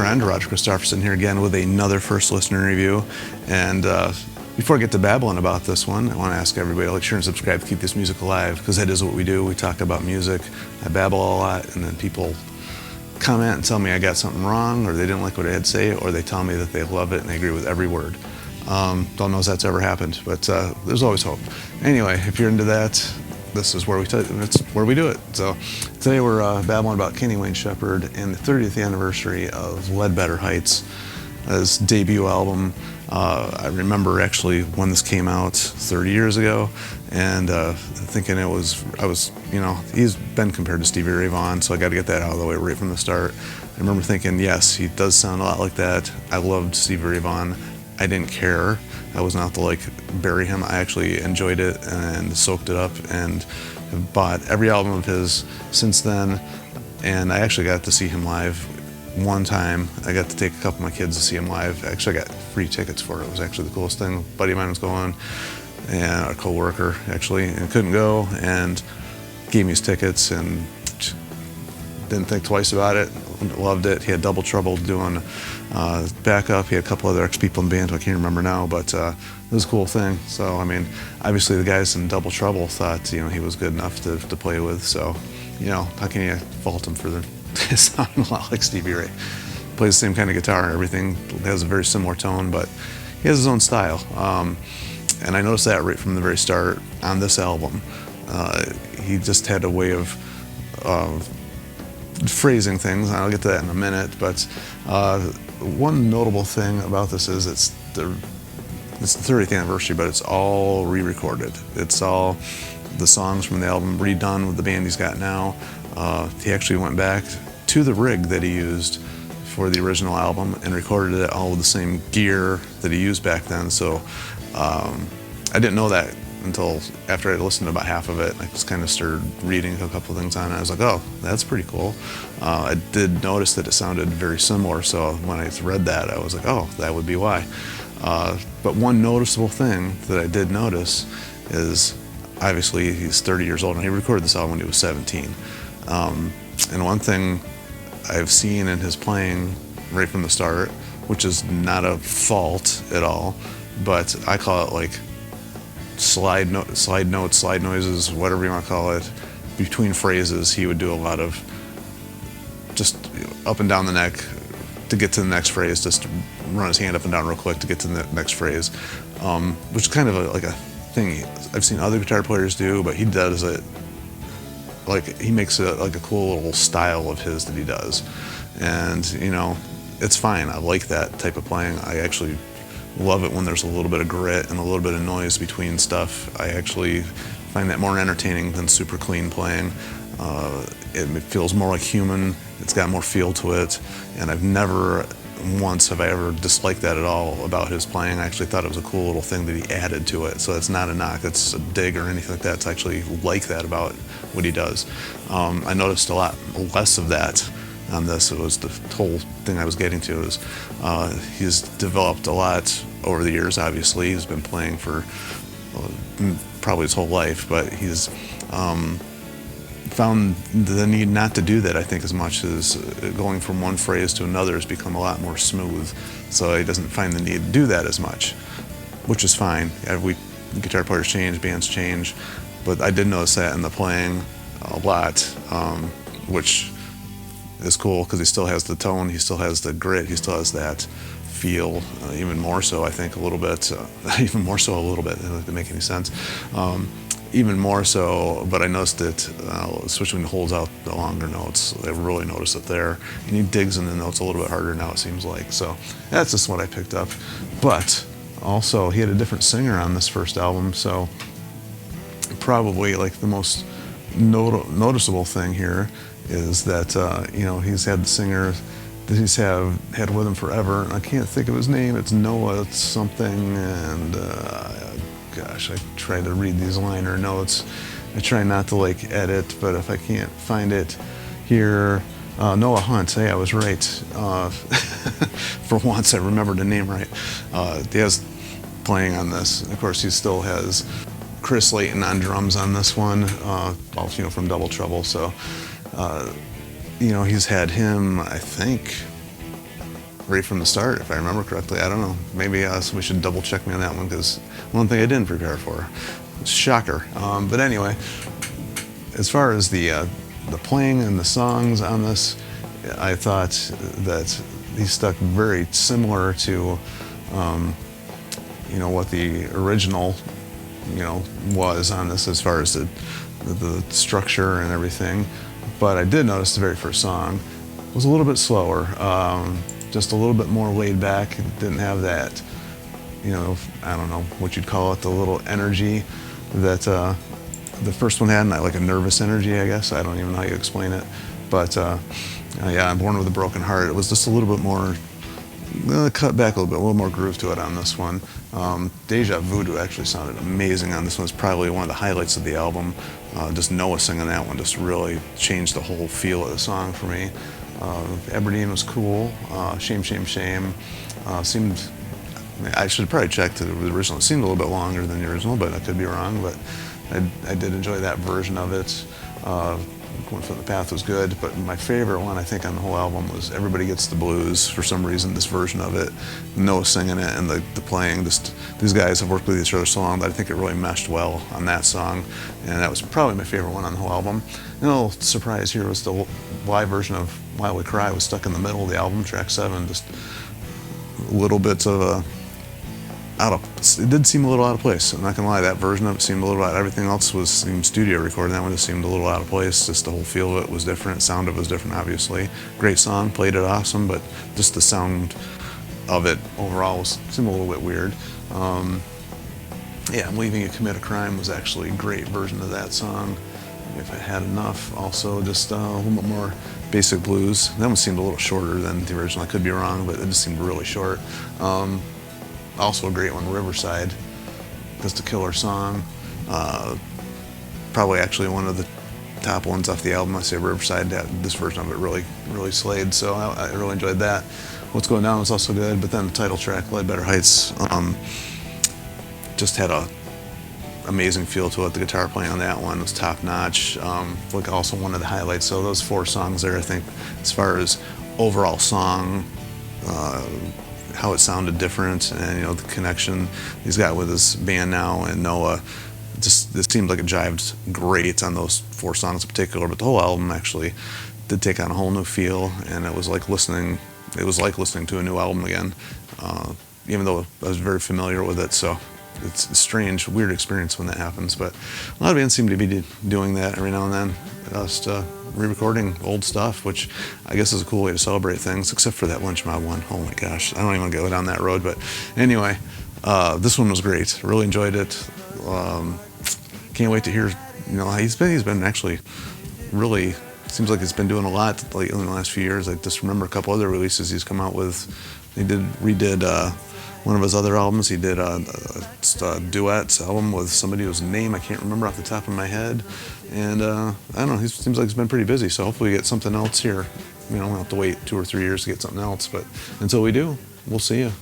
friend Roger Christopherson here again with another first listener review. And before I get to babbling about this one, I want to ask everybody to like, share, and subscribe to keep this music alive, because that is what we do. We talk about music. I babble a lot, and then people comment and tell me I got something wrong, or they didn't like what I had to say, or they tell me that they love it and they agree with every word. Don't know if that's ever happened, but there's always hope. Anyway, if you're into that, this is where it's where we do it. So today we're babbling about Kenny Wayne Shepherd and the 30th anniversary of Ledbetter Heights, his debut album. I remember actually when this came out 30 years ago, and thinking he's been compared to Stevie Ray Vaughan, so I got to get that out of the way right from the start. I remember thinking, yes, he does sound a lot like that. I loved Stevie Ray Vaughan. I didn't care. I was not to like bury him. I actually enjoyed it and soaked it up and have bought every album of his since then. And I actually got to see him live one time. I got to take a couple of my kids to see him live. Actually, I got free tickets for it. It was actually the coolest thing. A buddy of mine was going, and a co-worker actually, and couldn't go, and gave me his tickets and didn't think twice about it. Loved it. He had double trouble doing backup. He had a couple other ex-people in the band who I can't remember now, but it was a cool thing. So, I mean, obviously the guys in Double Trouble thought, he was good enough to play with. So, how can you fault him for sounding a lot like Stevie Ray? Plays the same kind of guitar and everything. Has a very similar tone, but he has his own style. And I noticed that right from the very start on this album. He just had a way of phrasing things, and I'll get to that in a minute, but one notable thing about this is it's the 30th anniversary, but it's all re-recorded. It's all the songs from the album redone with the band he's got now. He actually went back to the rig that he used for the original album and recorded it all with the same gear that he used back then. So I didn't know that until after I listened to about half of it. I just kind of started reading a couple of things on it. I was like, oh, that's pretty cool. I did notice that it sounded very similar, so when I read that, I was like, oh, that would be why. But one noticeable thing that I did notice is, obviously, he's 30 years old, and he recorded this album when he was 17. And one thing I've seen in his playing right from the start, which is not a fault at all, but I call it like slide notes, slide noises, whatever you want to call it, between phrases. He would do a lot of just up and down the neck to get to the next phrase, just run his hand up and down real quick to get to the next phrase, which is kind of like a thing I've seen other guitar players do, but he does it like he makes it like a cool little style of his that he does. And it's fine. I like that type of playing. I actually love it when there's a little bit of grit and a little bit of noise between stuff. I actually find that more entertaining than super clean playing. It feels more like human. It's got more feel to it, and I've never once have I ever disliked that at all about his playing. I actually thought it was a cool little thing that he added to it. So it's not a knock, it's a dig or anything like that. It's actually like that about what he does. I noticed a lot less of that on this. It was the whole thing I was getting to is he's developed a lot over the years. Obviously, he's been playing for probably his whole life, but he's found the need not to do that, I think, as much as going from one phrase to another has become a lot more smooth. So he doesn't find the need to do that as much, which is fine. Guitar players change, bands change, but I did notice that in the playing a lot, which is cool because he still has the tone, he still has the grit, he still has that feel, even more so, I think, a little bit, even more so a little bit, if it make any sense. Even more so, but I noticed it, especially when he holds out the longer notes, I really noticed it there. And he digs in the notes a little bit harder now, it seems like. So that's just what I picked up. But also, he had a different singer on this first album, so probably like the most noticeable thing here is that, he's had the singer that he's had with him forever, and I can't think of his name. It's Noah something, and gosh, I try to read these liner notes. I try not to like edit, but if I can't find it here, Noah Hunt. Hey, I was right. For once, I remembered the name right. He has playing on this. Of course, he still has Chris Layton on drums on this one, from Double Trouble. So, he's had him, I think, right from the start, if I remember correctly. I don't know. Maybe somebody should double check me on that one, because one thing I didn't prepare for. Shocker. But anyway, as far as the playing and the songs on this, I thought that he stuck very similar to what the original was on this, as far as the structure and everything. But I did notice the very first song was a little bit slower, just a little bit more laid back. It didn't have that, I don't know what you'd call it, the little energy that the first one had, like a nervous energy, I guess. I don't even know how you explain it. But yeah, I'm Born with a Broken Heart. It was just a little bit more cut back a little more groove to it on this one. Deja Voodoo actually sounded amazing on this one. It's probably one of the highlights of the album. Just Noah singing that one just really changed the whole feel of the song for me. Aberdeen was cool. Shame, Shame, Shame seemed, I should have probably checked the original. It seemed a little bit longer than the original, but I could be wrong. But I did enjoy that version of it. Going from the Path was good, but my favorite one, I think, on the whole album was Everybody Gets the Blues. For some reason, this version of it, Noah singing it and the playing, these guys have worked with each other so long that I think it really meshed well on that song, and that was probably my favorite one on the whole album. And a little surprise here was the live version of While We Cry was stuck in the middle of the album, track 7, just a little bit of it did seem a little out of place. I'm not gonna lie, that version of it seemed a little out. Everything else seemed studio recorded. That one just seemed a little out of place. Just the whole feel of it was different. Sound of it was different, obviously. Great song, played it awesome, but just the sound of it overall seemed a little bit weird. Yeah, I'm Leaving You Commit a Crime was actually a great version of that song. If I Had Enough, also just a little bit more basic blues. That one seemed a little shorter than the original. I could be wrong, but it just seemed really short. Also a great one, Riverside, just a killer song. Probably actually one of the top ones off the album. I say Riverside, this version of it really slayed, so I really enjoyed that. What's Going Down was also good, but then the title track, Ledbetter Heights, just had a amazing feel to it. The guitar playing on that one was top notch. Like also one of the highlights. So those 4 songs there, I think, as far as overall song, how it sounded different, and the connection he's got with his band now and Noah, it seemed like it jived great on those 4 songs in particular. But the whole album actually did take on a whole new feel, and it was like listening to a new album again, even though I was very familiar with it. So it's a strange, weird experience when that happens. But a lot of bands seem to be doing that every now and then, just re-recording old stuff, which I guess is a cool way to celebrate things, except for that Lynch Mob one. Oh my gosh, I don't even want to go down that road. But anyway, this one was great. Really enjoyed it. Can't wait to hear, he's been actually really, seems like he's been doing a lot lately in the last few years. I just remember a couple other releases he's come out with. He redid one of his other albums. He did a duets album with somebody whose name I can't remember off the top of my head. And I don't know, he seems like he's been pretty busy, so hopefully we get something else here. We'll have to wait 2 or 3 years to get something else, but until we do, we'll see you.